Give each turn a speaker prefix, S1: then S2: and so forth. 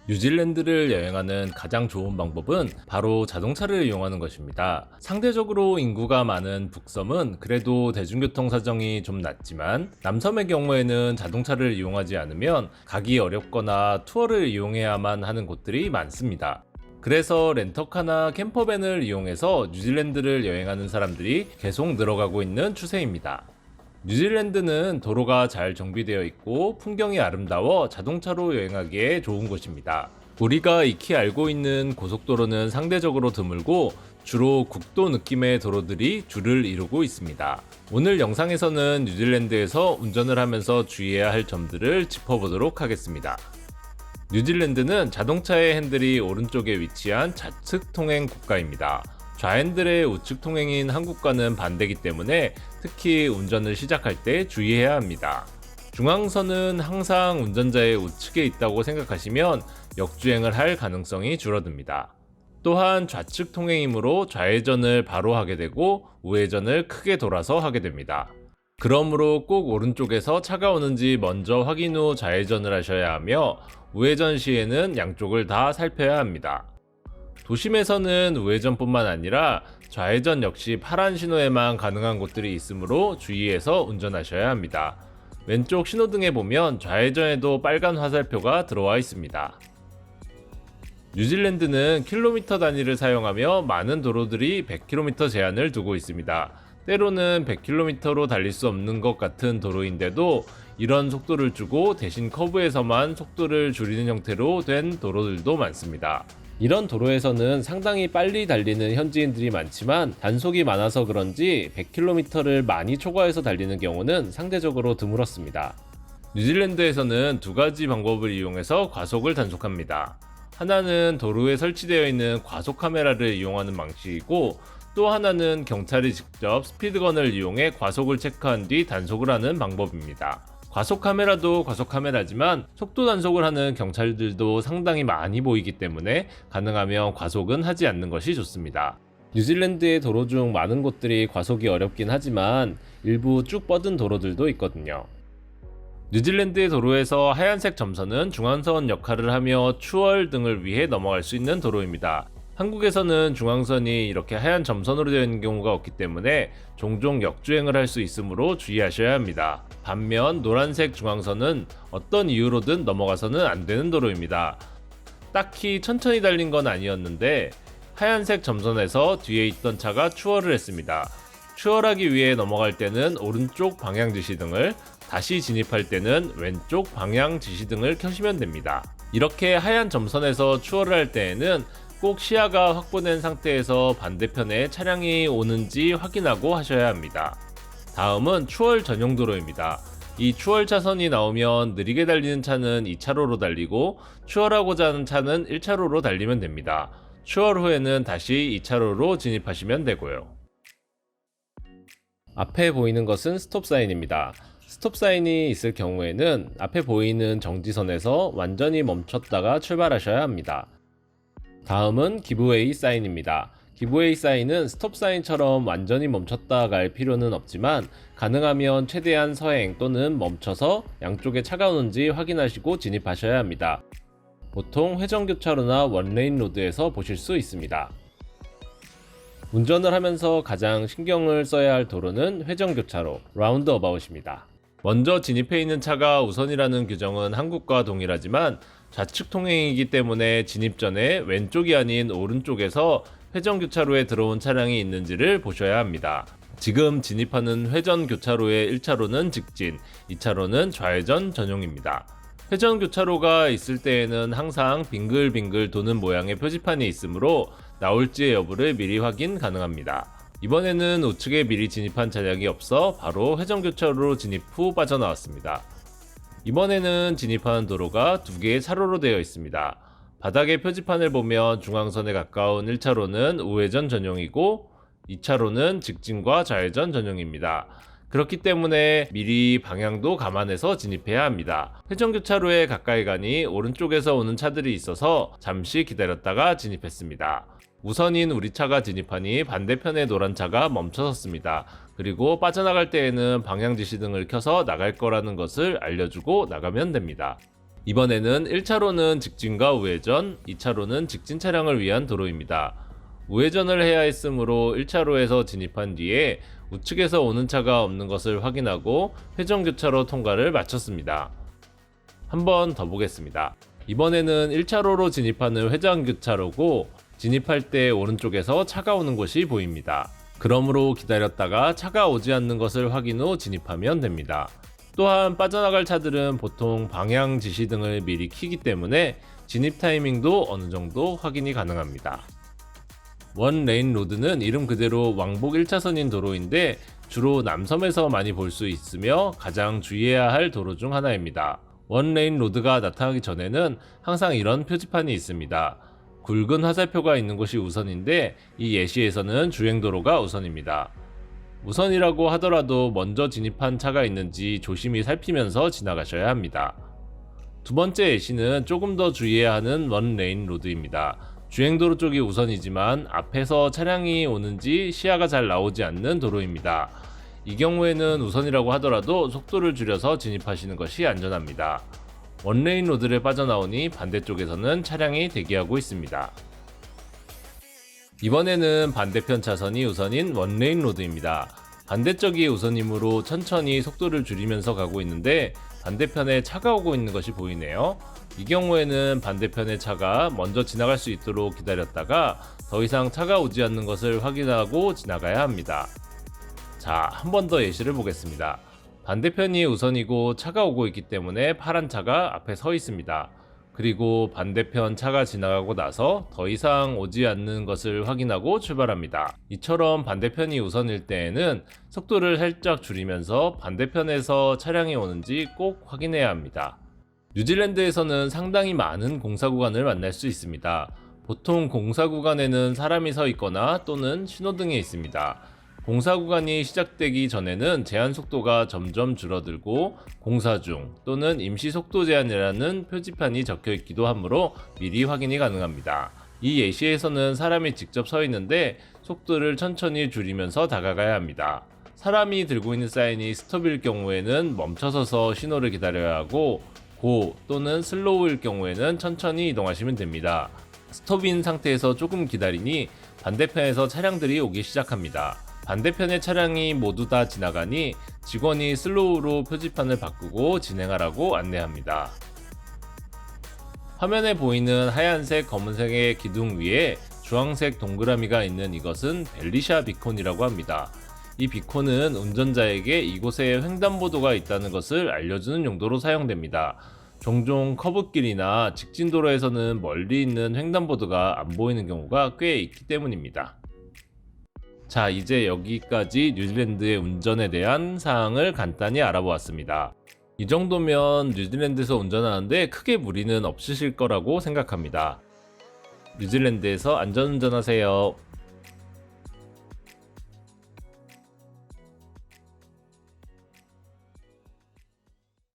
S1: 뉴질랜드를 여행하는 가장 좋은 방법은 바로 자동차를 이용하는 것입니다. 상대적으로 인구가 많은 북섬은 그래도 대중교통 사정이 좀 낫지만 남섬의 경우에는 자동차를 이용하지 않으면 가기 어렵거나 투어를 이용해야만 하는 곳들이 많습니다. 그래서 렌터카나 캠퍼밴을 이용해서 뉴질랜드를 여행하는 사람들이 계속 늘어가고 있는 추세입니다. 뉴질랜드는 도로가 잘 정비되어 있고 풍경이 아름다워 자동차로 여행하기에 좋은 곳입니다. 우리가 익히 알고 있는 고속도로는 상대적으로 드물고 주로 국도 느낌의 도로들이 주를 이루고 있습니다. 오늘 영상에서는 뉴질랜드에서 운전을 하면서 주의해야 할 점들을 짚어보도록 하겠습니다. 뉴질랜드는 자동차의 핸들이 오른쪽에 위치한 좌측 통행 국가입니다. 좌핸들의 우측 통행인 한국과는 반대이기 때문에 특히 운전을 시작할 때 주의해야 합니다. 중앙선은 항상 운전자의 우측에 있다고 생각하시면 역주행을 할 가능성이 줄어듭니다. 또한 좌측 통행이므로 좌회전을 바로 하게 되고 우회전을 크게 돌아서 하게 됩니다. 그러므로 꼭 오른쪽에서 차가 오는지 먼저 확인 후 좌회전을 하셔야 하며 우회전 시에는 양쪽을 다 살펴야 합니다. 도심에서는 우회전뿐만 아니라 좌회전 역시 파란 신호에만 가능한 곳들이 있으므로 주의해서 운전하셔야 합니다. 왼쪽 신호등에 보면 좌회전에도 빨간 화살표가 들어와 있습니다. 뉴질랜드는 킬로미터 단위를 사용하며 많은 도로들이 100km 제한을 두고 있습니다. 때로는 100km로 달릴 수 없는 것 같은 도로인데도 이런 속도를 주고 대신 커브에서만 속도를 줄이는 형태로 된 도로들도 많습니다. 이런 도로에서는 상당히 빨리 달리는 현지인들이 많지만 단속이 많아서 그런지 100km를 많이 초과해서 달리는 경우는 상대적으로 드물었습니다. 뉴질랜드에서는 두 가지 방법을 이용해서 과속을 단속합니다. 하나는 도로에 설치되어 있는 과속 카메라를 이용하는 방식이고 또 하나는 경찰이 직접 스피드건을 이용해 과속을 체크한 뒤 단속을 하는 방법입니다. 과속 카메라도 과속 카메라지만 속도 단속을 하는 경찰들도 상당히 많이 보이기 때문에 가능하면 과속은 하지 않는 것이 좋습니다. 뉴질랜드의 도로 중 많은 곳들이 과속이 어렵긴 하지만 일부 쭉 뻗은 도로들도 있거든요. 뉴질랜드의 도로에서 하얀색 점선은 중앙선 역할을 하며 추월 등을 위해 넘어갈 수 있는 도로입니다. 한국에서는 중앙선이 이렇게 하얀 점선으로 되어 있는 경우가 없기 때문에 종종 역주행을 할 수 있으므로 주의하셔야 합니다. 반면 노란색 중앙선은 어떤 이유로든 넘어가서는 안 되는 도로입니다. 딱히 천천히 달린 건 아니었는데 하얀색 점선에서 뒤에 있던 차가 추월을 했습니다. 추월하기 위해 넘어갈 때는 오른쪽 방향 지시등을, 다시 진입할 때는 왼쪽 방향 지시등을 켜시면 됩니다. 이렇게 하얀 점선에서 추월을 할 때에는 꼭 시야가 확보된 상태에서 반대편에 차량이 오는지 확인하고 하셔야 합니다. 다음은 추월 전용 도로입니다. 이 추월 차선이 나오면 느리게 달리는 차는 2차로로 달리고 추월하고자 하는 차는 1차로로 달리면 됩니다. 추월 후에는 다시 2차로로 진입하시면 되고요. 앞에 보이는 것은 스톱 사인입니다. 스톱 사인이 있을 경우에는 앞에 보이는 정지선에서 완전히 멈췄다가 출발하셔야 합니다. 다음은 기브웨이 사인입니다. 기브웨이 사인은 스톱 사인처럼 완전히 멈췄다 갈 필요는 없지만 가능하면 최대한 서행 또는 멈춰서 양쪽에 차가 오는지 확인하시고 진입하셔야 합니다. 보통 회전교차로나 원레인 로드에서 보실 수 있습니다. 운전을 하면서 가장 신경을 써야 할 도로는 회전교차로, 라운드어바웃입니다. 먼저 진입해 있는 차가 우선이라는 규정은 한국과 동일하지만 좌측 통행이기 때문에 진입 전에 왼쪽이 아닌 오른쪽에서 회전교차로에 들어온 차량이 있는지를 보셔야 합니다. 지금 진입하는 회전교차로의 1차로는 직진, 2차로는 좌회전 전용입니다. 회전교차로가 있을 때에는 항상 빙글빙글 도는 모양의 표지판이 있으므로 나올지의 여부를 미리 확인 가능합니다. 이번에는 우측에 미리 진입한 차량이 없어 바로 회전교차로로 진입 후 빠져나왔습니다. 이번에는 진입하는 도로가 두 개의 차로로 되어 있습니다. 바닥의 표지판을 보면 중앙선에 가까운 1차로는 우회전 전용이고 2차로는 직진과 좌회전 전용입니다. 그렇기 때문에 미리 방향도 감안해서 진입해야 합니다. 회전교차로에 가까이 가니 오른쪽에서 오는 차들이 있어서 잠시 기다렸다가 진입했습니다. 우선인 우리 차가 진입하니 반대편의 노란 차가 멈춰섰습니다. 그리고 빠져나갈 때에는 방향지시등을 켜서 나갈 거라는 것을 알려주고 나가면 됩니다. 이번에는 1차로는 직진과 우회전, 2차로는 직진 차량을 위한 도로입니다. 우회전을 해야 했으므로 1차로에서 진입한 뒤에 우측에서 오는 차가 없는 것을 확인하고 회전교차로 통과를 마쳤습니다. 한 번 더 보겠습니다. 이번에는 1차로로 진입하는 회전교차로고 진입할 때 오른쪽에서 차가 오는 곳이 보입니다. 그러므로 기다렸다가 차가 오지 않는 것을 확인 후 진입하면 됩니다. 또한 빠져나갈 차들은 보통 방향 지시등을 미리 켜기 때문에 진입 타이밍도 어느 정도 확인이 가능합니다. 원 레인 로드는 이름 그대로 왕복 1차선인 도로인데 주로 남섬에서 많이 볼 수 있으며 가장 주의해야 할 도로 중 하나입니다. 원 레인 로드가 나타나기 전에는 항상 이런 표지판이 있습니다. 굵은 화살표가 있는 곳이 우선인데 이 예시에서는 주행도로가 우선입니다. 우선이라고 하더라도 먼저 진입한 차가 있는지 조심히 살피면서 지나가셔야 합니다. 두 번째 예시는 조금 더 주의해야 하는 원 레인 로드입니다. 주행도로 쪽이 우선이지만 앞에서 차량이 오는지 시야가 잘 나오지 않는 도로입니다. 이 경우에는 우선이라고 하더라도 속도를 줄여서 진입하시는 것이 안전합니다. 원레인 로드를 빠져나오니 반대쪽에서는 차량이 대기하고 있습니다. 이번에는 반대편 차선이 우선인 원레인 로드입니다. 반대쪽이 우선이므로 천천히 속도를 줄이면서 가고 있는데 반대편에 차가 오고 있는 것이 보이네요. 이 경우에는 반대편의 차가 먼저 지나갈 수 있도록 기다렸다가 더 이상 차가 오지 않는 것을 확인하고 지나가야 합니다. 자, 한 번 더 예시를 보겠습니다. 반대편이 우선이고 차가 오고 있기 때문에 파란 차가 앞에 서 있습니다. 그리고 반대편 차가 지나가고 나서 더 이상 오지 않는 것을 확인하고 출발합니다. 이처럼 반대편이 우선일 때에는 속도를 살짝 줄이면서 반대편에서 차량이 오는지 꼭 확인해야 합니다. 뉴질랜드에서는 상당히 많은 공사 구간을 만날 수 있습니다. 보통 공사 구간에는 사람이 서 있거나 또는 신호등이 있습니다. 공사 구간이 시작되기 전에는 제한 속도가 점점 줄어들고 공사 중 또는 임시 속도 제한이라는 표지판이 적혀 있기도 하므로 미리 확인이 가능합니다. 이 예시에서는 사람이 직접 서 있는데 속도를 천천히 줄이면서 다가가야 합니다. 사람이 들고 있는 사인이 스톱일 경우에는 멈춰서서 신호를 기다려야 하고 고 또는 슬로우일 경우에는 천천히 이동하시면 됩니다. 스톱인 상태에서 조금 기다리니 반대편에서 차량들이 오기 시작합니다. 반대편의 차량이 모두 다 지나가니 직원이 슬로우로 표지판을 바꾸고 진행하라고 안내합니다. 화면에 보이는 하얀색, 검은색의 기둥 위에 주황색 동그라미가 있는 이것은 벨리샤 비콘이라고 합니다. 이 비콘은 운전자에게 이곳에 횡단보도가 있다는 것을 알려주는 용도로 사용됩니다. 종종 커브길이나 직진도로에서는 멀리 있는 횡단보도가 안 보이는 경우가 꽤 있기 때문입니다. 자, 이제 여기까지 뉴질랜드의 운전에 대한 사항을 간단히 알아보았습니다. 이 정도면 뉴질랜드에서 운전하는데 크게 무리는 없으실 거라고 생각합니다. 뉴질랜드에서 안전운전하세요.